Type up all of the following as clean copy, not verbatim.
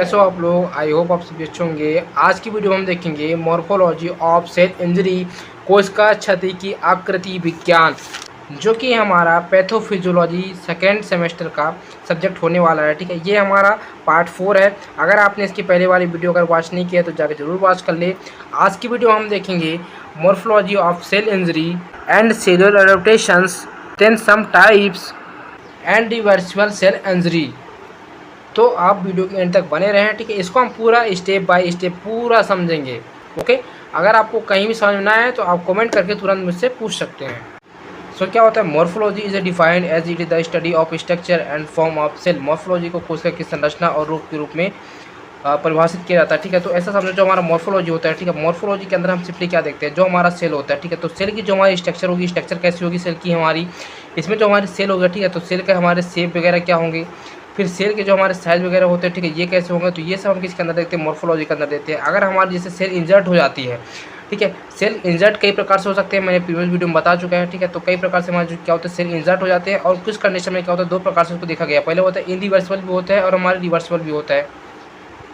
कैसे हो आप लोग। आई होप आप सभी अच्छे होंगे। आज की वीडियो में हम देखेंगे मॉर्फोलॉजी ऑफ सेल इंजरी, कोशिका क्षति की आकृति विज्ञान, जो कि हमारा पैथोफिजियोलॉजी सेकेंड सेमेस्टर का सब्जेक्ट होने वाला है। ठीक है, ये हमारा पार्ट 4 है। अगर आपने इसकी पहले वाली वीडियो अगर वॉच नहीं किया तो जाकर जरूर वॉच कर ले। आज की वीडियो हम देखेंगे morphology of cell injury and cellular adaptations, then some types and reversible cell injury. तो आप वीडियो के एंड तक बने रहें। ठीक है, इसको हम पूरा स्टेप बाय स्टेप पूरा समझेंगे। ओके, अगर आपको कहीं भी समझ में आए तो आप कमेंट करके तुरंत मुझसे पूछ सकते हैं। सो क्या होता है morphology is defined as it is the study of structure and form of cell. Morphology को कोशिका की संरचना और रूप के रूप में परिभाषित किया जाता है। ठीक है, तो ऐसा समझो जो हमारा मॉर्फोलॉजी होता है। ठीक है, मॉर्फोलॉजी के अंदर हम सिंपली क्या देखते हैं, जो हमारा सेल होता है। ठीक है, तो सेल की जो हमारी स्ट्रक्चर होगी, स्ट्रक्चर कैसी होगी सेल की हमारी, इसमें जो हमारे सेल होगा। ठीक है, तो सेल के हमारे शेप वगैरह क्या होंगे, फिर सेल के जो हमारे साइज वगैरह होते हैं। ठीक है, ये कैसे होंगे, तो ये सब हम किसके अंदर देखते हैं, मॉर्फोलॉजी के अंदर देखते हैं। अगर हमारी जैसे सेल इंजर्ट हो जाती है, ठीक है, सेल इंजर्ट कई प्रकार से हो सकते हैं, मैंने प्रीवियस वीडियो में बता चुका है। ठीक है, तो कई प्रकार से हमारे क्या होता है, सेल इंजर्ट हो जाते हैं। और कुछ कंडीशन में क्या होता है, दो प्रकार से उसको देखा गया। पहले होता है इनरिवर्सिबल भी होता है और हमारे रिवर्सिबल भी होता है।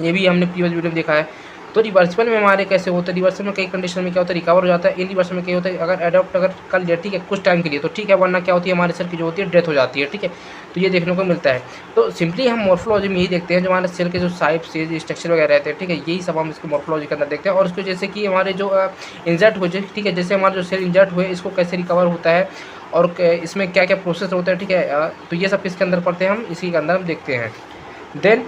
ये भी हमने प्रीवियस वीडियो में देखा है। तो रिवर्सिबल में हमारे कैसे होता है, रिवर्सिबल में कई कंडीशन में क्या होता है, रिकवर हो जाता है। इनरिवर्सिबल में क्या होता है, अगर एडॉप्ट अगर कर लिया, ठीक है, कुछ टाइम के लिए तो ठीक है, वरना क्या होती है हमारे सेल की जो होती है डेथ हो जाती है। ठीक है, तो ये देखने को मिलता है। तो सिंपली हम मॉर्फोलॉजी में यही देखते हैं, जो हमारे सेल के जो साइज से स्ट्रक्चर वगैरह रहते हैं। ठीक है, यही सब हम इसको मॉर्फोलॉजी के अंदर देखते हैं। और उसको जैसे कि हमारे जो इंजर्ट हो जाए, ठीक है, जैसे हमारे जो सेल इंजर्ट हुए इसको कैसे रिकवर होता है और इसमें क्या क्या प्रोसेस होता है। ठीक है, तो ये सब किसके अंदर पढ़ते हैं हम, इसी के अंदर हम देखते हैं। Then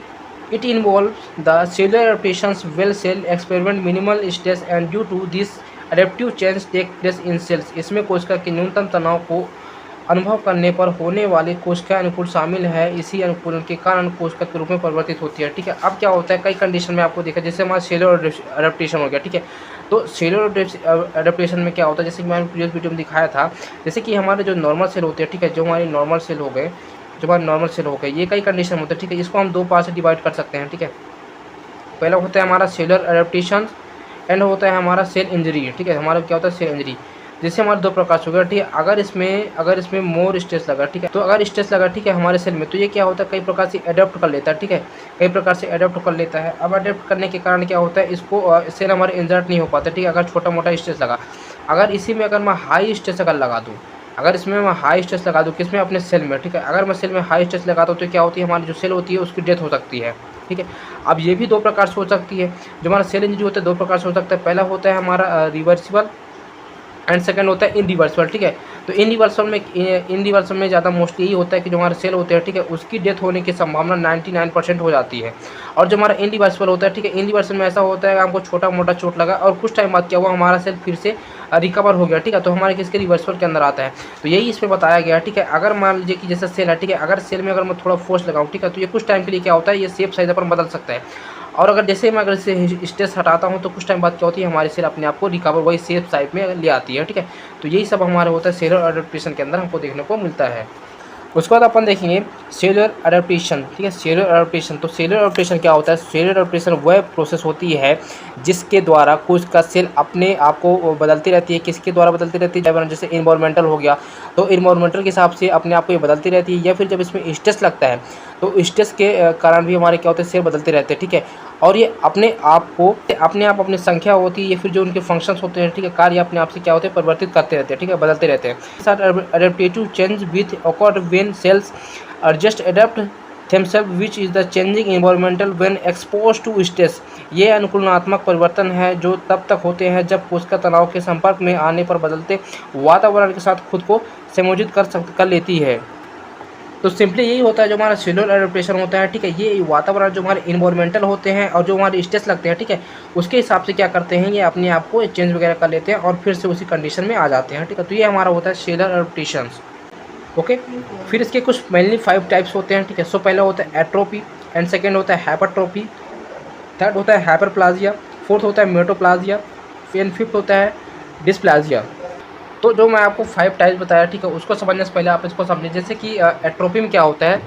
it involves the cellular adaptations well cell experiment minimal stress and due to this adaptive change take place in cells। इसमें कोशिका के न्यूनतम तनाव को अनुभव करने पर होने वाली कोशिका अनुकूल शामिल है। इसी अनुकूलन के कारण कोशिका के रूप में परिवर्तित होती है। ठीक है, अब क्या होता है, कई कंडीशन में आपको देखा, जैसे हमारा सेलुलर एडेप्टेशन हो गया। ठीक है, तो सेलुलर एडेप्टेशन में क्या होता है, जैसे कि मैंने प्रीवियस वीडियो में दिखाया था, जैसे कि हमारे जो नॉर्मल सेल होते हैं। ठीक है, जो हमारे नॉर्मल सेल हो गए, जो हमारे नॉर्मल सेल हो गए, ये कई कंडीशन होते हैं। ठीक है, इसको हम दो पार्ट से डिवाइड कर सकते हैं। ठीक है, पहला होता है हमारा सेलुलर एडेप्टेशन एंड होता है हमारा सेल इंजरी। ठीक है, हमारा क्या होता है सेल इंजरी, जैसे हमारे दो प्रकार से हो गया। ठीक है, अगर इसमें मोर स्ट्रेस लगा, ठीक है, तो अगर स्ट्रेस लगा, ठीक है, हमारे सेल में, तो ये क्या होता है कई प्रकार से अडेप्ट कर लेता है। ठीक है, कई प्रकार से अडेप्ट कर लेता है। अब अडेप्ट करने के कारण क्या होता है, इसको सेल हमारे इंजर्ट नहीं हो पाता। ठीक है, अगर छोटा मोटा स्ट्रेस लगा, अगर इसी में अगर मैं हाई स्ट्रेस अगर लगा दूँ, अगर इसमें मैं हाई स्ट्रेस लगा दूँ किसमें, अपने सेल में। ठीक है, अगर मैं सेल में हाई स्ट्रेस लगाता हूँ तो क्या होती है, हमारी जो सेल होती है उसकी डेथ हो सकती है। ठीक है, अब ये भी दो प्रकार से हो सकती है। जो हमारा सेल इंजरी होता है दो प्रकार से हो सकता है। पहला होता है हमारा रिवर्सिबल एंड सेकंड होता है इनरिवर्सिबल। ठीक है, तो इनरिवर्सिबल में ज़्यादा मोस्टली यही होता है कि जो हमारे सेल होते हैं, ठीक है, उसकी डेथ होने की संभावना 99% हो जाती है। और जो हमारा इनरिवर्सिबल होता है, ठीक है, इनरिवर्सिबल में ऐसा होता है कि हमको छोटा मोटा चोट लगा और कुछ टाइम बाद क्या हुआ, हमारा सेल फिर से रिकवर हो गया। ठीक है, तो हमारे किसके रिवर्सिबल के अंदर आता है। तो यही इसमें बताया गया। ठीक है, अगर मान लीजिए कि जैसे सेल है, ठीक है, अगर सेल में अगर मैं थोड़ा फोर्स लगाऊँ, ठीक है, तो ये कुछ टाइम के लिए क्या होता है, ये शेप साइज अपन बदल सकता है। और अगर जैसे मैं अगर इसे स्ट्रेस हटाता हूँ तो कुछ टाइम बाद क्या होती है, हमारी सेल अपने आप को रिकवर वही सेफ साइड में ले आती है। ठीक है, तो यही सब हमारे होता है सेलुलर एडेप्टेशन के अंदर हमको देखने को मिलता है। उसके बाद अपन देखेंगे सेलुलर एडेप्टेशन। ठीक है, सेलुलर एडेप्टेशन, तो सेलुलर एडेप्टेशन क्या होता है, सेलुलर एडेप्टेशन वह प्रोसेस होती है जिसके द्वारा कोशिका सेल अपने आप को बदलती रहती है। किसके द्वारा बदलती रहती है, जैसे इन्वायरमेंटल हो गया तो इन्वायरमेंटल के हिसाब से अपने आप को ये बदलती रहती है, या फिर जब इसमें स्ट्रेस लगता है तो स्ट्रेस के कारण भी हमारे क्या होते हैं, सेल बदलते रहते हैं। ठीक है, और ये अपने आप अपनी संख्या होती है या फिर जो उनके फंक्शंस होते हैं, ठीक है, कार्य अपने आप से क्या होते हैं, परिवर्तित करते रहते हैं। ठीक है, बदलते रहते हैं। साथ adaptive change with occurred when cells adjust adapt themselves which is the changing environmental when exposed to stress। ये अनुकूलनात्मक परिवर्तन है जो तब तक होते हैं जब कोशिका तनाव के संपर्क में आने पर बदलते वातावरण के साथ खुद को समायोजित कर लेती है। तो सिंपली यही होता है जो हमारा सेलुलर एडेप्टेशन होता है। ठीक है, ये वातावरण जो हमारे इन्वायरमेंटल होते हैं और जो हमारे स्ट्रेस लगते हैं, ठीक है, उसके हिसाब से क्या करते हैं, ये अपने आप को चेंज वगैरह कर लेते हैं और फिर से उसी कंडीशन में आ जाते हैं। ठीक है, तो ये हमारा होता है सेलुलर एडेप्टेशन। ओके, फिर इसके कुछ मेनली 5 टाइप्स होते हैं। ठीक है, सो पहला होता है एट्रोपी एंड सेकेंड होता है हाइपरट्रोपी, थर्ड होता है हाइपरप्लाजिया, फोर्थ होता है मेटोप्लाजिया, एंड फिफ्थ होता है डिस्प्लाजिया। तो जो मैं आपको 5 टाइप्स बताया, ठीक है, उसको समझने से पहले आप इसको समझें। जैसे कि एट्रोपी में क्या होता है,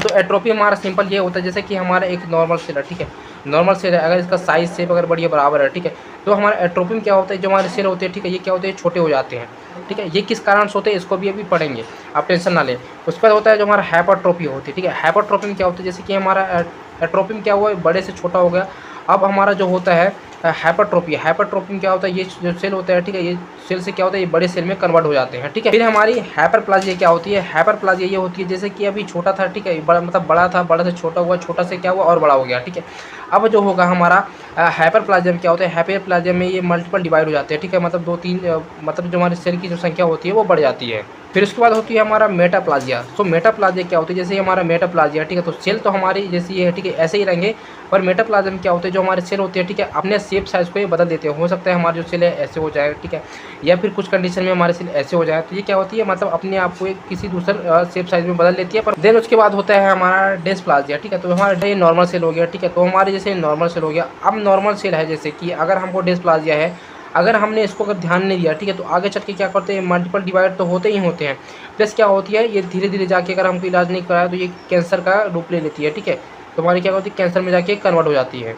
तो एट्रोपी हमारा सिंपल ये होता है, जैसे कि हमारा एक नॉर्मल सेल है, ठीक है, नॉर्मल सेल है, अगर इसका साइज शेप अगर बढ़िया बराबर है, ठीक है, तो हमारा एट्रोपी में क्या होता है, जो हमारे सेल होते हैं, ठीक है, ये क्या होते हैं, छोटे हो जाते हैं, ठीक है। ये किस कारण से होते हैं इसको भी अभी पढ़ेंगे, आप टेंशन ना लें। उसके बाद होता है जो हमारा हाइपरट्रोफी होती है, ठीक है। हाइपरट्रोफी में क्या होता है, जैसे कि हमारा एट्रोपी में क्या हुआ, बड़े से छोटा हो गया। अब हमारा जो होता है हाइपरट्रोफी, हाइपरट्रोफी में क्या होता है, ये जो सेल होता है, ठीक है, ये सेल से क्या होता है, ये बड़े सेल में कन्वर्ट हो जाते हैं, ठीक है। फिर हमारी हाइपरप्लाजिया क्या होती है, हाइपरप्लाजिया ये होती है जैसे कि अभी छोटा था, ठीक है, बड़ा मतलब बड़ा था, बड़ा से छोटा हुआ, छोटा से क्या हुआ और बड़ा हो गया, ठीक है। अब जो होगा हमारा हाइपरप्लाजिया में क्या होता है, हाइपरप्लाजिया में ये मल्टीपल डिवाइड हो जाते हैं, ठीक है, मतलब 2-3 मतलब जो हमारे सेल की जो संख्या होती है वो बढ़ जाती है। फिर उसके बाद होती है हमारा मेटाप्लाजिया। तो मेटाप्लाजिया क्या होती है, जैसे हमारा मेटाप्लाजिया, ठीक है, तो सेल तो हमारी जैसी है, ठीक है, ऐसे ही रहेंगे, पर मेटाप्लाज्म में क्या होता है, जो हमारे सेल होते हैं, ठीक है, अपने शेप साइज को ये बदल देते हैं। हो सकता है हमारे जो सेल है ऐसे हो जाए, ठीक है, या फिर कुछ कंडीशन में हमारे सेल ऐसे हो जाए, तो ये क्या होती है, मतलब अपने आप को किसी दूसरे शेप साइज में बदल लेती है। पर देन उसके बाद होता है हमारा डिस्प्लाजिया, ठीक है, तो हमारा ये नॉर्मल सेल हो गया, ठीक है, तो हमारे जैसे नॉर्मल सेल हो गया। अब नॉर्मल सेल है, जैसे कि अगर हमको डिस्प्लाजिया है, अगर हमने इसको अगर ध्यान नहीं दिया, ठीक है, तो आगे चल के क्या करते हैं, मल्टीपल डिवाइड तो होते ही होते हैं, प्लस क्या होती है, ये धीरे धीरे जाके अगर हमको इलाज नहीं कराया तो ये कैंसर का रूप ले लेती है, ठीक है, तो हमारी क्या होती है, कैंसर में जाके कन्वर्ट हो जाती है।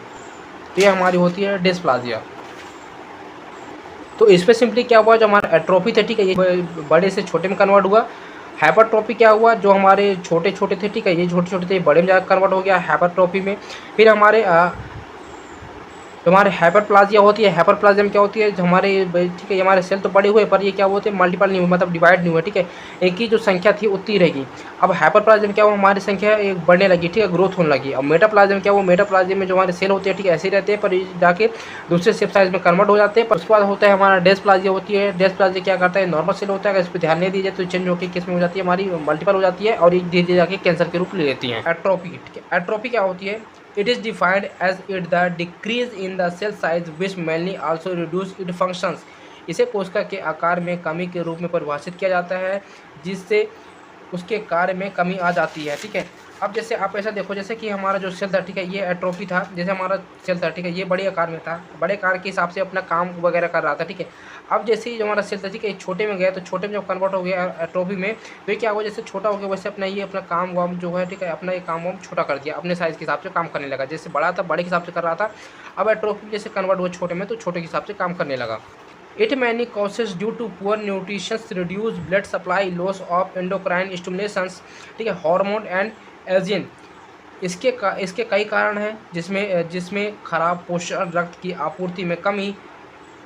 तो ये हमारी होती है डिस्प्लाजिया। तो इसमें सिंपली क्या हुआ, जो हमारा एट्रोफी थे, ठीक है, ये बड़े से छोटे में कन्वर्ट हुआ। हाइपरट्रोफी क्या हुआ, जो हमारे छोटे छोटे थे, ठीक है, ये छोटे छोटे थे, बड़े में जाकर कन्वर्ट हो गया हाइपरट्रोफी में। फिर हमारे तो हमारे हाइपरप्लाजिया होती है, हाइपरप्लाजिया में क्या होती है, जो हमारे ठीक है, हमारे सेल तो बड़े हुए पर ये क्या होते हैं, मल्टीपल नहीं हुए, मतलब डिवाइड नहीं हुए, ठीक है, एक की जो संख्या थी उतनी रहेगी। अब हाइपरप्लाजिया में क्या हुआ, हमारी संख्या एक बढ़ने लगी, ठीक है, ग्रोथ होने लगी। अब मेटाप्लाजिया में क्या हुआ, मेटाप्लाजिया में जो हमारे सेल होते हैं, ठीक है, ऐसे ही रहते हैं, पर ये जाके दूसरे शेप साइज में कन्वर्ट हो जाते हैं। पर उसके बाद होता है हमारा डिस्प्लाजिया होती है। डिस्प्लाजिया क्या करता है, नॉर्मल सेल होता है, अगर इस पर ध्यान नहीं दीजिए तो चेंज होकर किस में हो जाती है, हमारी मल्टीपल हो जाती है, और ये धीरे धीरे जाके कैंसर के रूप ले लेती है। एट्रोफी, ठीक है, एट्रोफी क्या होती है, it is defined as it the decrease in the cell size which mainly also reduce its functions। इसे कोशिका के आकार में कमी के रूप में परिभाषित किया जाता है, जिससे उसके कार्य में कमी आ जाती है, ठीक है। अब जैसे आप ऐसा देखो, जैसे कि हमारा जो सेल था, ठीक है, ये एट्रोफी था, जैसे हमारा सेल था, ठीक है, ये बड़े आकार में था, बड़े आकार के हिसाब से अपना काम वगैरह कर रहा था, ठीक है। अब जैसे ही जो हमारा सेल था, ठीक है, छोटे में गया, तो छोटे में जब कन्वर्ट हो गया एट्रोफी में, तो ये क्या हुआ, जैसे छोटा हो गया वैसे अपना ये अपना काम वाम जो है, ठीक है, अपना ये काम वाम छोटा कर दिया, अपने साइज़ के हिसाब से काम करने लगा। जैसे बड़ा था बड़े के हिसाब से कर रहा था, अब एट्रोफी जैसे कन्वर्ट हुआ छोटे में, तो छोटे के हिसाब से काम करने लगा। It many causes due to poor nutrition, reduced blood supply, loss of endocrine stimulations, ठीक है, हार्मोन एंड एजिन। इसके कई कारण हैं, जिसमें जिसमें खराब पोषण, रक्त की आपूर्ति में कमी,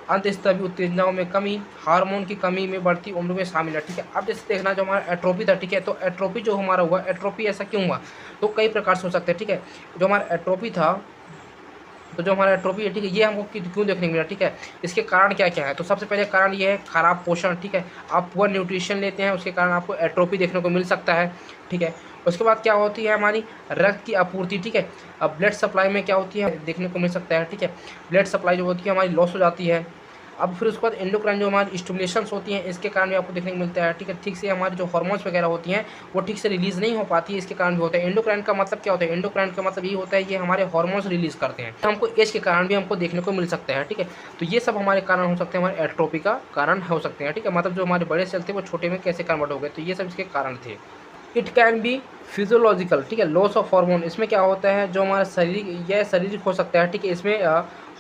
अंतःस्रावी उत्तेजनाओं में कमी, हार्मोन की कमी में बढ़ती उम्र में शामिल है, ठीक है। अब जैसे देखना, जो हमारा एट्रोफी था, ठीक है, तो एट्रोफी जो हमारा हुआ, एट्रोफी ऐसा क्यों हुआ, तो कई प्रकार से हो सकते हैं, ठीक है। जो हमारा एट्रोफी था, तो जो हमारा एट्रोफी है, ठीक है, ये हमको क्यों देखने को मिला, ठीक है, इसके कारण क्या क्या है। तो सबसे पहले कारण ये है खराब पोषण, ठीक है, आप पुअर न्यूट्रिशन लेते हैं, उसके कारण आपको एट्रोफी देखने को मिल सकता है, ठीक है। उसके बाद क्या होती है, हमारी रक्त की आपूर्ति, ठीक है, अब ब्लड सप्लाई में क्या होती है देखने को मिल सकता है, ठीक है, ब्लड सप्लाई जो होती है हमारी लॉस हो जाती है। अब फिर उसके बाद एंडोक्राइन जो हमारी स्टिमुलेशंस होती हैं, इसके कारण भी आपको देखने को मिलता है, ठीक है, ठीक से हमारी जो हार्मोन्स वगैरह होती हैं वो ठीक से रिलीज़ नहीं हो पाती है, इसके कारण भी होता है। एंडोक्राइन का मतलब क्या होता है, एंडोक्राइन का मतलब ये होता है, ये हमारे हार्मोन्स रिलीज़ करते हैं, हमको एज के कारण भी हमको देखने को मिल सकता है, ठीक है। तो ये सब हमारे कारण हो सकते हैं, हमारे एट्रोफी का कारण हो सकते हैं, ठीक है, मतलब जो हमारे बड़े सेल थे वो छोटे में कैसे कन्वर्ट हो गए, तो ये सब इसके कारण थे। इट कैन बी फिजियोलॉजिकल, ठीक है, लॉस ऑफ हार्मोन। इसमें क्या होता है, जो हमारा शरीर, यह शारीरिक हो सकता है, ठीक है, इसमें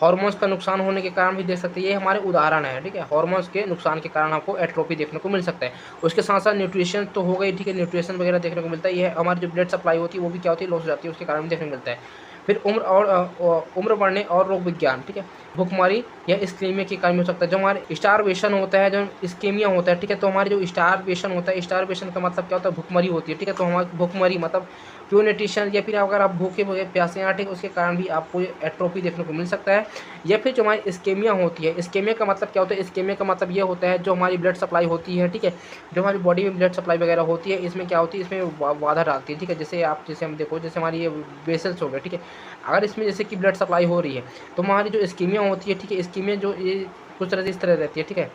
हार्मोन्स का नुकसान होने के कारण भी देख सकते हैं, ये हमारे उदाहरण है, ठीक है, हार्मोन्स के नुकसान के कारण आपको एट्रोफी देखने को मिल सकता है। उसके साथ साथ न्यूट्रिशन तो हो गई, ठीक है, न्यूट्रिशन वगैरह देखने को मिलता है, ये हमारी जो ब्लड सप्लाई होती है वो भी क्या होती है, लॉस हो जाती है, उसके कारण भी देखने को मिलता है। फिर उम्र बढ़ने और रोग विज्ञान, ठीक है, भुखमरी या इस्केमिया के कारण हो सकता है। जो हमारे स्टारवेशन होता है, जो इस्केमिया होता है, ठीक है, तो हमारे जो स्टारवेशन होता है, स्टारवेशन का मतलब क्या होता है, भुखमरी होती है, ठीक है, तो हमारी भुखमरी मतलब प्योर न्यूट्रिशन, या फिर अगर आप भूखे प्यासे हैं, ठीक है, उसके कारण भी आपको एट्रोफी देखने को मिल सकता है। या फिर जो हमारी इस्केमिया होती है, इस्केमिया का मतलब क्या होता है, इस्केमिया का मतलब ये होता है, जो हमारी ब्लड सप्लाई होती है, ठीक है, जो हमारी बॉडी में ब्लड सप्लाई वगैरह होती है, इसमें क्या होती है, इसमें बाधा डालती है, ठीक है। जैसे हम देखो, जैसे हमारी ये वेसल्स हो गए, ठीक है, अगर इसमें जैसे कि ब्लड सप्लाई हो रही है, तो हमारी जो इस्केमिया होती है, ठीक है, इस्केमिया जो ये कुछ तरह से इस तरह रहती है, ठीक है,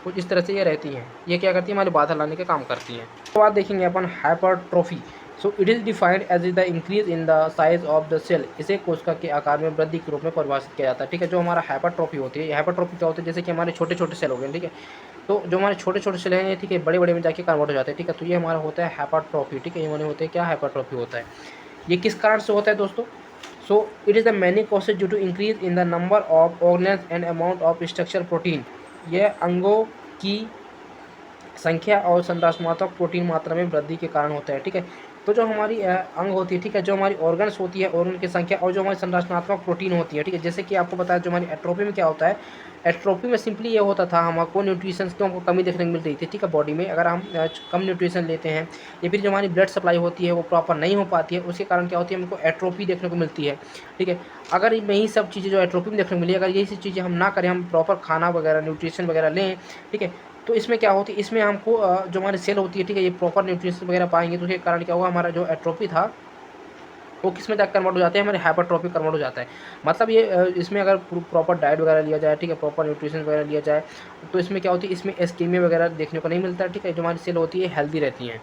कुछ इस तरह से ये रहती हैं, ये क्या करती है, हमारी बाधा लाने के काम करती हैं। तो बात देखेंगे अपन hypertrophy. So it is defined as the increase in the size of the cell. इसे कोशिका के आकार में वृद्धि के रूप में परिभाषित किया जाता है, ठीक है। जो हमारा हाइपरट्रोफी होती है, हाइपरट्रोफी क्या होती है, जैसे कि हमारे छोटे छोटे सेल हो गए, ठीक है, तो जो हमारे छोटे छोटे सेल हैं, ठीक है, बड़े बड़े में जाके कन्वर्ट हो जाते हैं, ठीक है, तो ये हमारा होता है हाइपरट्रोफी, ठीक है, ये हमारे होते हैं क्या, हाइपरट्रोफी होता है। ये किस कारण से होता है दोस्तों, so it is the many causes due to increase in the number of organs and amount of structure protein. यह अंगों की संख्या और संरचनात्मक प्रोटीन मात्रा में वृद्धि के कारण होता है। ठीक है, तो जो हमारी अंग होती है, ठीक है, जो हमारी ऑर्गन्स होती है, ऑर्गन की संख्या और जो हमारी संरचनात्मक प्रोटीन होती है, ठीक है, जैसे कि आपको बताया जो हमारी एट्रोफी में क्या होता है, एट्रोफी में सिंपली ये होता था हमको न्यूट्रिशन की हमको कमी देखने को मिल रही थी। ठीक है, बॉडी में अगर हम कम न्यूट्रिशन लेते हैं या फिर जो हमारी ब्लड सप्लाई होती है वो प्रॉपर नहीं हो पाती है, उसके कारण क्या होती है, हमको एट्रोफी देखने को मिलती है। ठीक है, अगर यही सब चीज़ें जो एट्रोफी में देखने को मिली, अगर यही सब चीज़ें हम ना करें, हम प्रॉपर खाना वगैरह न्यूट्रिशन वगैरह लें, ठीक है, तो इसमें क्या होती है, इसमें हमको जो हमारी सेल होती है, ठीक है, ये प्रॉपर न्यूट्रिशन वगैरह पाएंगे, तो उसके कारण क्या होगा, हमारा जो एट्रोफी था वो किस में जाकर कन्वर्ट हो जाते हैं, हमारे हाइपरट्रॉफी कन्वर्ट हो जाता है। मतलब ये इसमें अगर प्रॉपर डाइट वगैरह लिया जाए, ठीक है, प्रॉपर न्यूट्रिशन वगैरह लिया जाए, तो इसमें क्या होती है, इसमें इस्कीमिया वगैरह देखने को नहीं मिलता है। ठीक है, जो हमारी सेल होती है हेल्दी रहती हैं।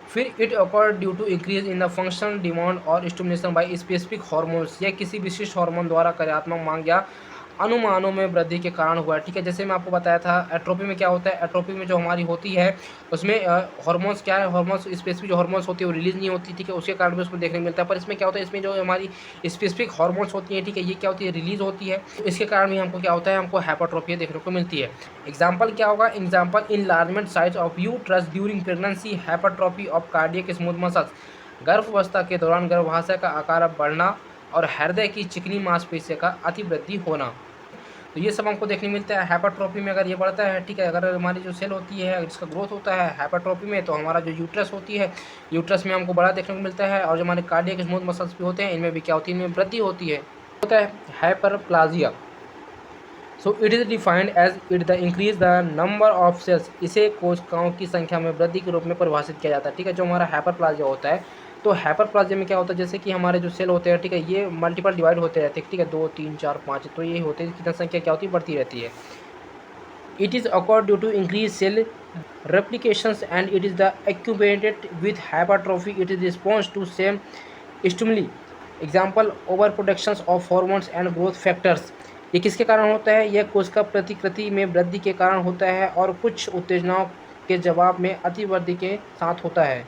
फिर it occur due to increase in the function demand और स्टिमुलेशन बाय स्पेसिफिक हार्मोन्स, या किसी विशिष्ट हार्मोन द्वारा कार्यात्मक मांग या अनुमानों में वृद्धि के कारण हुआ है। ठीक है, जैसे मैं आपको बताया था एट्रोपी में क्या होता है, एट्रोपी में जो हमारी होती है उसमें हार्मोन्स क्या है, हार्मोन्स स्पेसिफिक जो हार्मोन्स होती है वो रिलीज नहीं होती। ठीक है, उसके कारण भी उसको देखने को मिलता है। पर इसमें क्या होता है, इसमें जो हमारी स्पेसिफिक हार्मोन्स होती हैं, ठीक है, ये क्या होती है, रिलीज होती है, तो इसके कारण भी हमको क्या होता है, हमको हाइपरट्रोफी देखने को मिलती है। एग्जाम्पल क्या होगा, example enlargement size of uterus during pregnancy, hypertrophy of cardiac smooth muscles, गर्भावस्था के दौरान गर्भाशय का आकार बढ़ना और हृदय की चिकनी मांसपेशियों का अतिवृद्धि होना। तो ये सब हमको देखने मिलता है हाइपरट्रॉफी में, अगर ये बढ़ता है। ठीक है, अगर हमारी जो सेल होती है इसका ग्रोथ होता है हाइपरट्रॉफी में, तो हमारा जो यूट्रस होती है, यूट्रस में हमको बड़ा देखने को मिलता है, और जो हमारे कार्डियक स्मूथ मसल्स भी होते हैं इनमें भी क्या होती है, इनमें वृद्धि होती है। होता है hyperplasia. So it is defined as it the increase the number of cells, इसे कोशिकाओं की संख्या में वृद्धि के रूप में परिभाषित किया जाता है। ठीक है, जो हमारा हाइपरप्लाजिया होता है, तो हाइपरप्लाजिया में क्या होता है, जैसे कि हमारे जो सेल होते हैं, ठीक है, ये मल्टीपल डिवाइड होते रहते हैं। ठीक है, 2 3 4 5, तो ये होते हैं, कितना संख्या क्या होती है, बढ़ती रहती है। It is occurred due to increase cell replications and it is the accumulated with hypertrophy, it is response to same stimuli, example overproductions of hormones and growth factors। ये किसके कारण होता है, यह कोशिका प्रतिकृति में वृद्धि के कारण होता है और कुछ उत्तेजनाओं के जवाब में अतिवृद्धि के साथ होता है।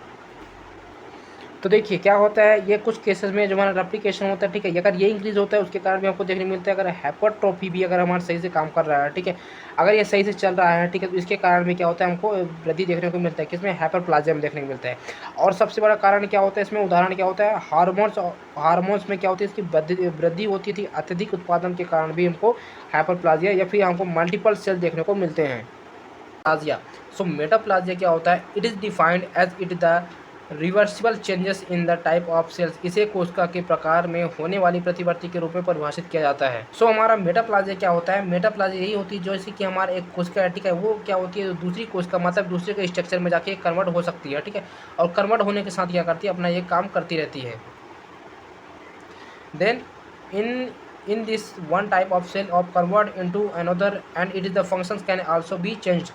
तो देखिए क्या होता है, ये कुछ केसेस में जो हमारा रेप्लिकेशन होता है, ठीक है, अगर ये इंक्रीज होता है उसके कारण भी आपको देखने को मिलता है। अगर हाइपरट्रोफी भी अगर हमारा सही से काम कर रहा है, ठीक है, अगर ये सही से चल रहा है, ठीक है, तो इसके कारण भी क्या होता है, हमको वृद्धि देखने को मिलता है, किसमें, हाइपरप्लाजिया में देखने को मिलता है। और सबसे बड़ा कारण क्या होता है इसमें, उदाहरण क्या होता है, हार्मोन्स में क्या होती है, इसकी वृद्धि होती थी, अत्यधिक उत्पादन के कारण भी हमको हाइपरप्लाजिया या फिर हमको मल्टीपल सेल देखने को मिलते हैं। प्लाजिया, सो मेटाप्लाजिया क्या होता है, it is defined as it the reversible changes in the type of cells, इसे कोशिका के प्रकार में होने वाली प्रतिवर्ती के रूप में परिभाषित किया जाता है। सो हमारा मेटाप्लाजिया क्या होता है, मेटाप्लाजिया यही होती है जैसे कि हमारा एक कोशिका, ठीक है, वो क्या होती है, दूसरी कोशिका मतलब दूसरे के स्ट्रक्चर में जाके कन्वर्ट हो सकती है। ठीक है, और कन्वर्ट होने के साथ क्या करती है, अपना ये काम करती रहती है। Then in this one type of cell of convert into another and it is the functions can also be changed।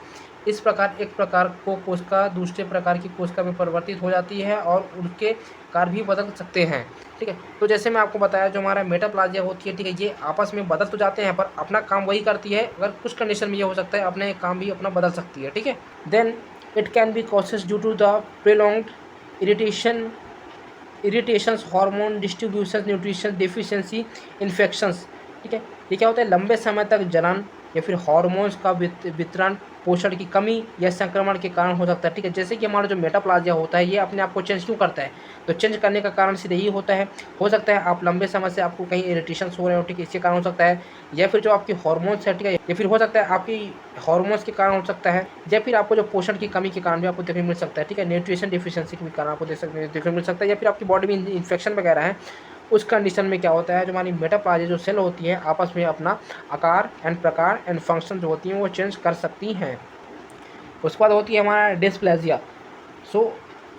इस प्रकार एक प्रकार को कोशिका दूसरे प्रकार की कोशिका में परिवर्तित हो जाती है और उनके कार्य भी बदल सकते हैं। ठीक है, तो जैसे मैं आपको बताया जो हमारा मेटाप्लाजिया होती है, ठीक है, ये आपस में बदल तो जाते हैं पर अपना काम वही करती है। अगर कुछ कंडीशन में ये हो सकता है अपने काम भी अपना बदल सकती है। ठीक है, then it can be causes due to the prolonged irritations, hormone distribution, nutrition deficiency, infections. ठीक है, ये क्या होता है, लंबे समय तक जलन या फिर हार्मोन्स का वितरण, पोषण की कमी या संक्रमण के कारण हो सकता है। ठीक है, जैसे कि हमारा जो मेटाप्लाजिया होता है ये अपने आप को चेंज क्यों करता है, तो चेंज करने का कारण सीधे यही होता है। हो सकता है आप लंबे समय से आपको कहीं इरिटेशंस हो रहे हो, ठीक है, इसके कारण हो सकता है, या फिर जो आपकी हार्मोन्स है, ठीक है, या फिर हो सकता है आपकी हार्मोन्स के कारण हो सकता है, या फिर आपको जो पोषण की कमी के कारण भी आपको देखने मिल सकता है। ठीक है, न्यूट्रिशन डिफिशिएंसी के भी कारण आपको देखने मिल सकता है, या फिर आपकी बॉडी में इन्फेक्शन वगैरह है। उस कंडीशन में क्या होता है, जो हमारी मेटाप्लाजिया जो सेल होती हैं आपस में अपना आकार एंड प्रकार एंड फंक्शन जो होती हैं वो चेंज कर सकती हैं। उसके बाद होती है हमारा dysplasia. So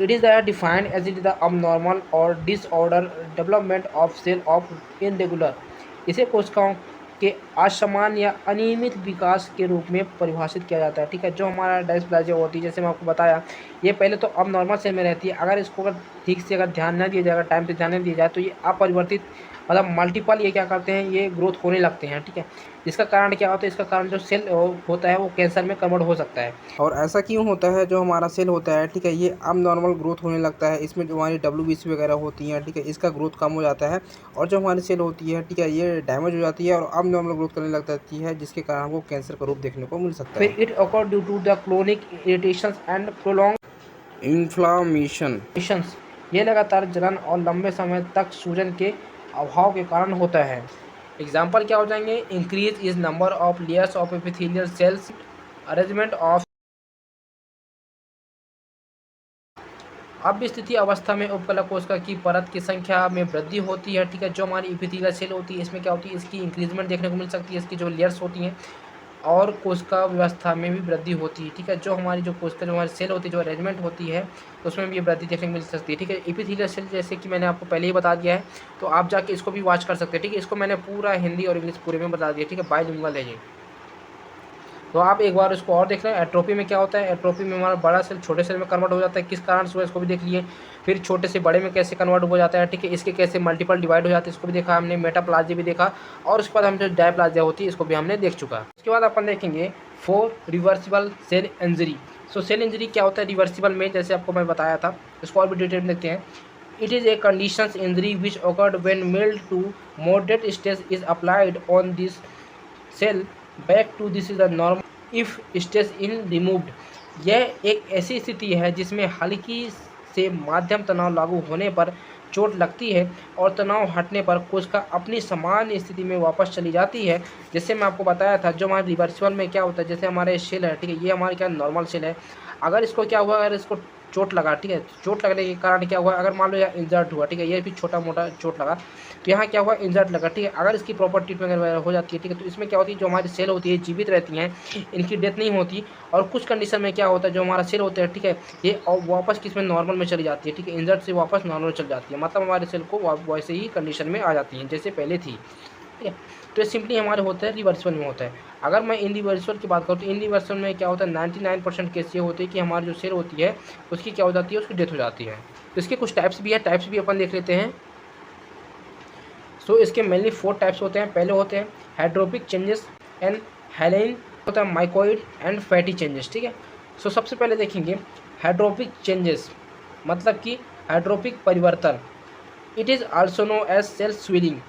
it is defined as it is the abnormal और disorder development of cell of irregular, इसे कोशिकाओं के असामान्य या अनियमित विकास के रूप में परिभाषित किया जाता है। ठीक है, जो हमारा डायस्प्लाज़िया होती है, जैसे मैं आपको बताया, ये पहले तो अब नॉर्मल सेल में रहती है। अगर इसको अगर ठीक से अगर ध्यान न दिया जाएगा, टाइम पे ध्यान नहीं दिया जाए, तो ये अपरिवर्तित मतलब मल्टीपल ये क्या करते हैं, ये ग्रोथ होने लगते हैं। ठीक है, इसका कारण क्या होता है, इसका कारण जो सेल होता है वो कैंसर में कन्वर्ट हो सकता है। और ऐसा क्यों होता है, जो हमारा सेल होता है, ठीक है, ये अब नॉर्मल ग्रोथ होने लगता है, इसमें जो हमारी WBC वगैरह होती हैं, ठीक है, इसका ग्रोथ कम हो जाता है, और जो हमारी सेल होती है, ठीक है, ये डैमेज हो जाती है और अब नॉर्मल ग्रोथ करने लग जाती है, जिसके कारण हमको कैंसर का रूप देखने को मिल सकता है। फिर it occur due to the chronic irritations and prolong inflammation, ये लगातार जलन और लंबे समय तक सूजन के अभाव के कारण होता है। एग्जाम्पल क्या हो जाएंगे, increase is number of layers of epithelial cells, arrangement of. अब स्थिति अवस्था में उपकला कोशिका की परत की संख्या में वृद्धि होती है। ठीक है, जो हमारी एपिथेलियल सेल होती है, इसमें क्या होती है, इसकी इंक्रीजमेंट देखने को मिल सकती है, इसकी जो लेयर्स होती हैं, और कोशिका व्यवस्था में भी वृद्धि होती है। ठीक है, जो हमारी जो कोशिका जो हमारी सेल होती है, जो अरेंजमेंट होती है, उसमें भी ये वृद्धि देखने को मिल सकती है। ठीक है, एपिथेलियल सेल जैसे कि मैंने आपको पहले ही बता दिया है, तो आप जाके इसको भी वॉच कर सकते हैं। ठीक है, इसको मैंने पूरा हिंदी और इंग्लिश पूरे में बता दिया। ठीक है, बाइलिंगुअल है ये, तो आप एक बार इसको और देख लें। एट्रोपी में क्या होता है, एट्रोपी में हमारा बड़ा सेल छोटे सेल में कन्वर्ट हो जाता है, किस कारण से हुआ इसको भी देख लिए। फिर छोटे से बड़े में कैसे कन्वर्ट हो जाता है, ठीक है, इसके कैसे मल्टीपल डिवाइड हो जाते हैं, इसको भी देखा हमने। मेटाप्लाजिया भी देखा, और उसके बाद हम जो डायप्लाजिया होती है, इसको भी हमने देख चुका। उसके बाद अपन देखेंगे 4 रिवर्सिबल सेल इंजरी। सो सेल इंजरी क्या होता है रिवर्सिबल में, जैसे आपको मैं बताया था, इसको और भी डिटेल में देखते हैं। It is a conditions injury which occurred when mild to moderate stress is applied on this cell back to this is the normal if stress in removed। यह एक ऐसी स्थिति है जिसमें हल्की से माध्यम तनाव लागू होने पर चोट लगती है और तनाव हटने पर कोशिका अपनी सामान्य स्थिति में वापस चली जाती है। जैसे मैं आपको बताया था, जो हमारे रिवर्सिबल में क्या होता है, जैसे हमारे सेल है, ठीक है, ये हमारे क्या नॉर्मल सेल है, अगर इसको क्या हुआ, अगर इसको चोट लगा, ठीक है, चोट लगने के कारण क्या हुआ, अगर मान लो यहाँ इंजर्ड हुआ, ठीक है, ये भी छोटा मोटा चोट लगा, तो यहाँ क्या हुआ, इंजर्ड लगा, ठीक है, अगर इसकी प्रॉपर ट्रीटमेंट वगैरह हो जाती है, ठीक है, तो इसमें क्या होती है, जो हमारी सेल होती है जीवित रहती हैं, इनकी डेथ नहीं होती। और कुछ कंडीशन में क्या होता है, जो हमारा सेल होता है, ठीक है, ये वापस किसमें नॉर्मल में चली जाती है। ठीक है, इंजर्ड से वापस नॉर्मल चल जाती है, मतलब हमारे सेल को वैसे ही कंडीशन में आ जाती है जैसे पहले थी। ठीक है, तो ये सिंपली हमारे होता है रिवर्सिबल में होता है। अगर मैं इन रिवर्सिबल की बात करूँ, तो इन रिवर्सिबल में क्या होता है, 99% केस ये होते हैं कि हमारी जो सेल होती है उसकी क्या हो जाती है, उसकी डेथ हो जाती है। तो इसके कुछ टाइप्स भी है, टाइप्स भी अपन देख लेते हैं। सो इसके मेनली 4 टाइप्स होते हैं। पहले होते हैं हाइड्रोपिक चेंजेस एंड हेलेन, होता है माइकोइड एंड फैटी चेंजेस। ठीक है, सो सबसे पहले देखेंगे हाइड्रोपिक चेंजेस, मतलब कि हाइड्रोपिक परिवर्तन। It is also know as cell swelling,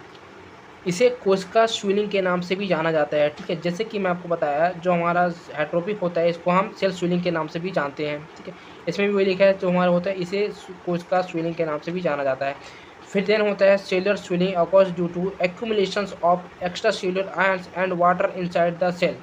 इसे कोशिका स्विलिंग के नाम से भी जाना जाता है। ठीक है, जैसे कि मैं आपको बताया, जो हमारा हाइड्रोपिक होता है इसको हम सेल स्विलिंग के नाम से भी जानते हैं। ठीक है, इसमें भी वही लिखा है, जो हमारा होता है इसे कोशिका स्विलिंग के नाम से भी जाना जाता है। फिर देन होता है cellular swelling occurs due to accumulations of extra cellular ions and water inside the cell.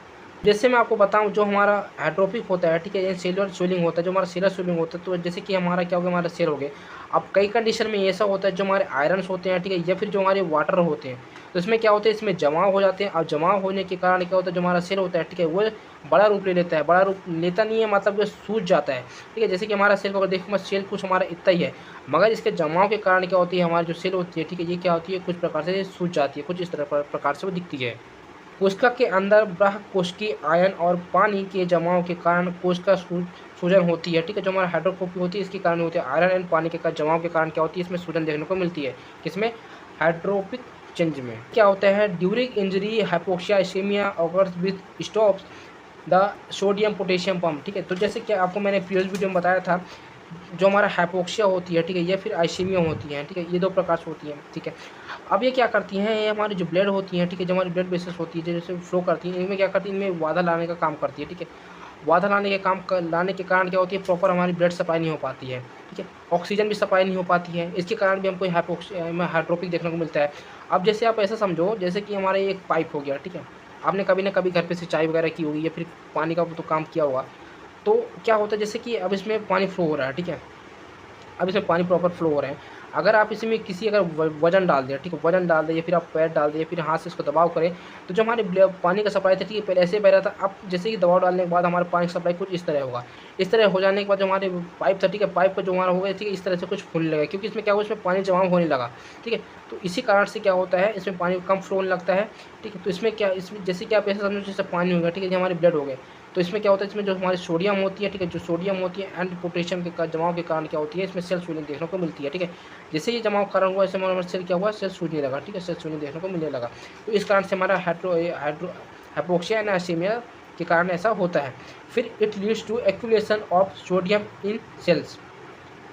जैसे मैं आपको बताऊं, जो हमारा हाइड्रोपिक होता है, ठीक है, ये सेलुलर स्विलिंग होता है, जो हमारा सेलुलर स्विलिंग होता है, तो जैसे कि हमारा क्या हो गया, हमारा सेल हो गए। अब कई कंडीशन में ऐसा होता है, जो हमारे आयरन्स होते हैं, ठीक है, या फिर जो हमारे वाटर होते हैं, तो इसमें क्या होता है, इसमें जमाव हो जाते हैं। और जमाव होने के कारण क्या होता है, जो हमारा सेल होता है, ठीक है, वो बड़ा रूप ले लेता है। बड़ा रूप लेता नहीं है, मतलब वो सूज जाता है। ठीक है, जैसे कि हमारा सेल को अगर देखो, सेल कुछ हमारा इतना ही है, मगर इसके जमाव के कारण क्या होती है, हमारी जो सेल होती है, ठीक है, ये क्या होती है, कुछ प्रकार से सूज जाती है, कुछ इस तरह प्रकार से वो दिखती है। कोशिका के अंदर बृहकोशिकीय आयन और पानी के जमाव के कारण कोशिका सूजन होती है। ठीक है, जो हमारा हाइड्रोफोबिक होती है, इसके कारण होती है आयरन एंड पानी के जमाव के कारण क्या होती है, इसमें सूजन देखने को मिलती है। किसमें, हाइड्रोपिक चेंज में। क्या होता है, during injury hypoxia ischaemia occurs with stops the sodium potassium pump. ठीक है, तो जैसे कि आपको मैंने प्रीवियस वीडियो में बताया था, जो हमारा हाइपोक्सिया होती है, ठीक है, या फिर आइसेमिया होती है, ठीक है, ये 2 प्रकार से होती हैं। ठीक है, अब ये क्या करती हैं, ये हमारी जो ब्लड होती हैं, ठीक है, जो हमारी ब्लड बेसिस होती है, जैसे फ्लो करती हैं, इनमें क्या करती है, इनमें बाधा लाने का काम करती है। ठीक है, बाधा लाने के कारण क्या होती है, प्रॉपर हमारी ब्लड सप्लाई नहीं हो पाती है। ठीक है, ऑक्सीजन भी सप्लाई नहीं हो पाती है, इसके कारण भी हमको हाइड्रोपिक देखने को मिलता है। अब जैसे आप ऐसा समझो, जैसे कि हमारे एक पाइप हो गया, ठीक है, आपने कभी ना कभी घर पे सिंचाई वगैरह की होगी, या फिर पानी का तो काम किया होगा, तो क्या होता है, जैसे कि अब इसमें पानी फ्लो हो रहा है, ठीक है, अब इसमें पानी प्रॉपर फ्लो हो रहा है। अगर आप इसमें किसी अगर वजन डाल दें, ठीक है, वजन डाल दें या फिर आप पैर डाल दें या फिर हाथ से इसको दबाव करें, तो जो हमारे पानी का सप्लाई था, ठीक है, पहले ऐसे बह रहा था, अब जैसे ही दबाव डालने के बाद हमारे पानी का सप्लाई कुछ इस तरह होगा। इस तरह हो जाने के बाद जो हमारे पाइप था, ठीक है, पाइप का जो हमारा होगा, ठीक है, इस तरह से कुछ फूलने लगा, क्योंकि इसमें क्या हुआ, इसमें पानी जमा होने लगा, ठीक है। तो इसी कारण से क्या होता है, इसमें पानी कम फ्लो होने लगता है, ठीक है। तो इसमें क्या, इसमें जैसे कि आप ऐसे समझो जैसे पानी हो गया, ठीक है, ये हमारे ब्लड हो गए, तो इसमें क्या होता है, इसमें जो हमारी सोडियम होती है, ठीक है, जो सोडियम होती है एंड पोटेशियम के जमाव के कारण क्या होती है, इसमें सेल स्विलिंग देखने को मिलती है, ठीक है। जैसे ये जमाव कारण हुआ, ऐसे हमारा सेल क्या हुआ, सेल सूजने लगा, ठीक है, सेल सूजने देखने को मिलने लगा। तो इस कारण से हमारा हाइपोक्सिया एंड एनीमिया के कारण ऐसा होता है। फिर it leads to accumulation of sodium in cells.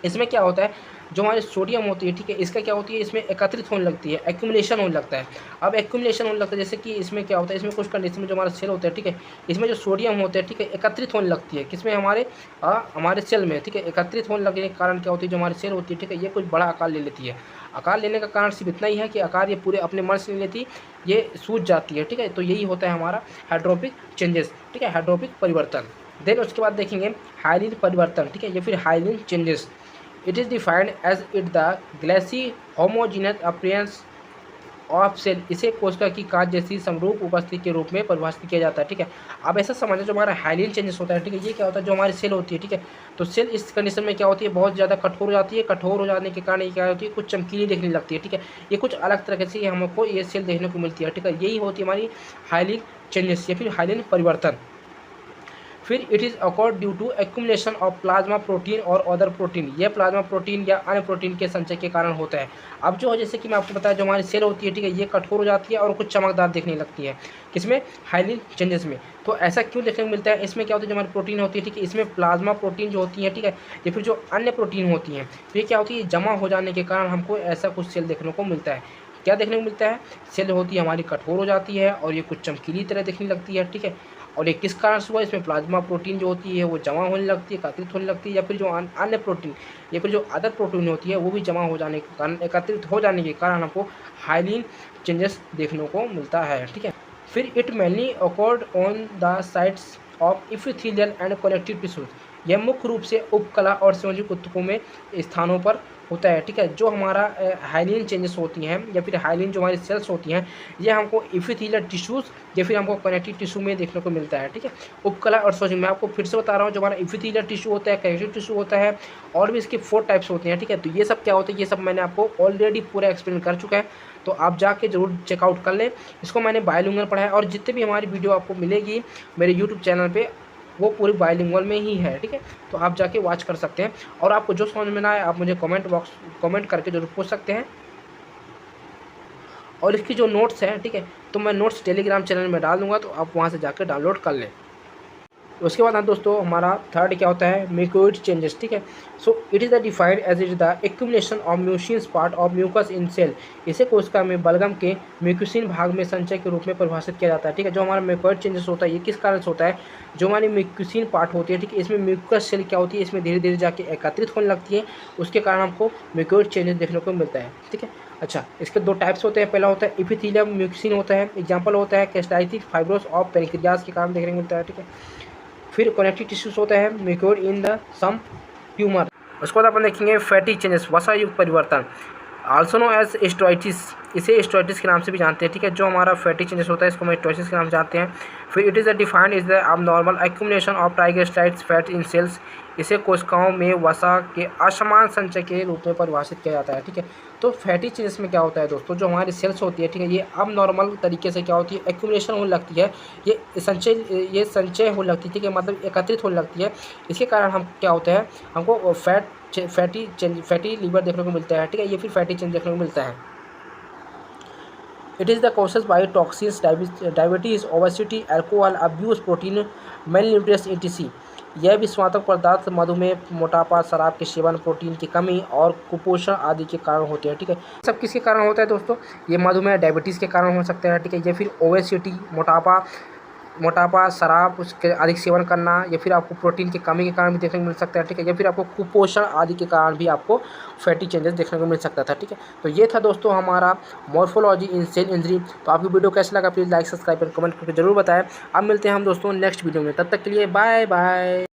इसमें क्या होता है, जो हमारी सोडियम होती है, ठीक है, इसका क्या होती है, इसमें एकत्रित होने लगती है, एक्यूमुलेशन होने लगता है। अब एक्यूमुलेशन होने लगता है, जैसे कि इसमें क्या होता है, इसमें कुछ कंडीशन में जो हमारा सेल होता है, ठीक है, इसमें जो सोडियम होता है, ठीक है, एकत्रित होने लगती है, किसमें, हमारे सेल में, ठीक है, एकत्रित होने लगने के कारण क्या होती है, जो हमारी सेल होती है, ठीक है, ये कुछ बड़ा आकार ले लेती है। आकार लेने का कारण सिर्फ इतना ही है कि आकार ये पूरे अपने मन से ले लेती, ये सूझ जाती है, ठीक है। तो यही होता है हमारा हाइड्रोपिक चेंजेस, ठीक है, हाइड्रोपिक परिवर्तन। देन उसके बाद देखेंगे हाइलिन परिवर्तन, ठीक है, ये फिर hyaline changes. It is defined as it the glassy homogeneous appearance of cell. इसे कोशिका की कांच जैसी समरूप उपस्थिति के रूप में परिभाषित किया जाता है, ठीक है। अब ऐसा समझो, जो हमारा हाइलिन चेंजेस होता है, ठीक है, ये क्या होता है, जो हमारी सेल होती है, ठीक है, तो सेल इस कंडीशन में क्या होती है, बहुत ज़्यादा कठोर हो जाती है। कठोर हो जाने के कारण ये क्या होती है, कुछ चमकीली देखने लगती है, ठीक है, ये कुछ अलग तरह से हमको ये सेल देखने को मिलती है, ठीक है। यही होती है हमारी हाइलिन चेंजेस या फिर हाइलिन परिवर्तन। फिर it is occurred due to accumulation of plasma protein और अदर प्रोटीन। यह प्लाज्मा प्रोटीन या अन्य प्रोटीन के संचय के कारण होता है। अब जो है, जैसे कि मैं आपको बताया, जो हमारी सेल होती है, ठीक है, ये कठोर हो जाती है और कुछ चमकदार दिखने लगती है, किसमें, हाइलिन चेंजेस में। तो ऐसा क्यों देखने को मिलता है, इसमें क्या होता है, जो हमारी प्रोटीन होती है, ठीक है, इसमें प्लाज्मा प्रोटीन जो होती है, ठीक है, या फिर जो अन्य प्रोटीन होती हैं, तो ये क्या होती है, जमा हो जाने के कारण हमको ऐसा कुछ सेल देखने को मिलता है। क्या देखने को मिलता है, सेल होती है हमारी कठोर हो जाती है और ये कुछ चमकीली तरह दिखने लगती है, ठीक है। और ये किस कारण से हुआ, इसमें प्लाज्मा प्रोटीन जो होती है वो जमा होने लगती है, एकत्रित होने लगती है, या फिर जो अन्य प्रोटीन या फिर जो अदर प्रोटीन होती है वो भी जमा हो जाने के कारण, एकत्रित हो जाने के कारण हमको हाइलिन चेंजेस देखने को मिलता है, ठीक है। फिर it mainly accord on the sites of epithelial and connective tissues. यह मुख्य रूप से उपकला और संयोजित ऊतकों में स्थानों पर होता है, ठीक है। जो हमारा हाइलिन चेंजेस होती हैं या फिर हाइलिन जो हमारी सेल्स होती हैं, ये हमको इपिथेलियल टिश्यूज़ या फिर हमको कनेक्टिव टिश्यू में देखने को मिलता है, ठीक है। उपकला और संयोजन, मैं आपको फिर से बता रहा हूँ, जो हमारा इपिथेलियल टिश्यू होता है, कनेक्टिव टिश्यू होता है, और भी इसके 4 टाइप्स होते हैं, ठीक है। तो ये सब क्या होता है, ये सब मैंने आपको ऑलरेडी पूरा एक्सप्लेन कर चुका है, तो आप जाके जरूर चेकआउट कर लें। इसको मैंने बायलिंगुअल पढ़ा है, और जितने भी हमारी वीडियो आपको मिलेगी मेरे यूट्यूब चैनल पे, वो पूरी बायलिंगुअल में ही है, ठीक है। तो आप जाके वॉच कर सकते हैं, और आपको जो समझ में ना आए आप मुझे कमेंट करके जरूर पूछ सकते हैं। और इसकी जो नोट्स हैं, ठीक है, तो मैं नोट्स टेलीग्राम चैनल में डाल दूंगा, तो आप वहाँ से जाकर डाउनलोड कर लें। उसके बाद दोस्तों हमारा थर्ड क्या होता है, म्यूकोइड चेंजेस, ठीक है। So it is the defined as it the accumulation of mucins part of mucus in cell. इसे कोशिका में बलगम के म्यूकोसिन भाग में संचय के रूप में परिभाषित किया जाता है, ठीक है। जो हमारा म्यूकोइड चेंजेस होता है, ये किस कारण से होता है, जो हमारी म्यूकोसिन पार्ट होती है, ठीक है, इसमें म्यूकस सेल क्या होती है, इसमें धीरे धीरे जाके एकत्रित होने लगती है, उसके कारण हमको म्यूकोइड चेंजेस देखने को मिलता है, ठीक है। अच्छा, इसके 2 टाइप्स होते हैं। पहला होता है इपिथेलियम म्यूकोसिन होता है, एग्जाम्पल होता है कैस्टाइटिक फाइब्रोस ऑफ पेनक्रियाज के कारण देखने को मिलता है, ठीक है। फिर कनेक्टिव टिश्यूज होता है mucoid in the some tumour. उसके बाद अपन देखेंगे फैटी चेंजेस, वसा युक्त परिवर्तन, आल्सो नो एज एस्टोइटिस। इसे एस्टोइटिस के नाम से भी जानते हैं, ठीक है। जो हमारा फैटी चेंजेस होता है, इसको हम एस्टोइटिस के नाम से जानते हैं। फिर it is the defined is the abnormal accumulation of triglycerides fat in cells. इसे कोशिकाओं में वसा के असमान संचय के रूप में परिभाषित किया जाता है, ठीक है। तो फैटी चेंजेस में क्या होता है दोस्तों, जो हमारी सेल्स होती है, ठीक है, ये अब नॉर्मल तरीके से क्या होती है, एक्यूमुलेशन होने लगती है, ये संचय होने लगती है, ठीक है, मतलब एकत्रित होने लगती है। इसके कारण हम क्या होता है, हमको फैटी लीवर देखने को मिलता है, ठीक है, ये फिर फैटी चेंज देखने को मिलता है। It is the causes by toxins, diabetes, obesity, alcohol abuse, protein malnutrition etc। यह विस्वातक पदार्थ मधुमेह, मोटापा, शराब के सेवन, प्रोटीन की कमी और कुपोषण आदि के कारण होते हैं, ठीक है। सब किसके कारण होता है दोस्तों, ये मधुमेह, डायबिटीज़ के कारण हो सकता है, ठीक है, या फिर ओबेसिटी, मोटापा, शराब उसके अधिक सेवन करना, या फिर आपको प्रोटीन की कमी के कारण भी देखने को मिल सकता है, ठीक है, या फिर आपको कुपोषण आदि के कारण भी आपको फैटी चेंजेस देखने को मिल सकता था, ठीक है। तो ये था दोस्तों हमारा मॉर्फोलॉजी इन सेल इंजरी। तो आपकी वीडियो कैसा लगा, प्लीज़ लाइक, सब्सक्राइब और कमेंट करके जरूर बताएं। अब मिलते हैं हम दोस्तों नेक्स्ट वीडियो में, तब तक के लिए बाय बाय।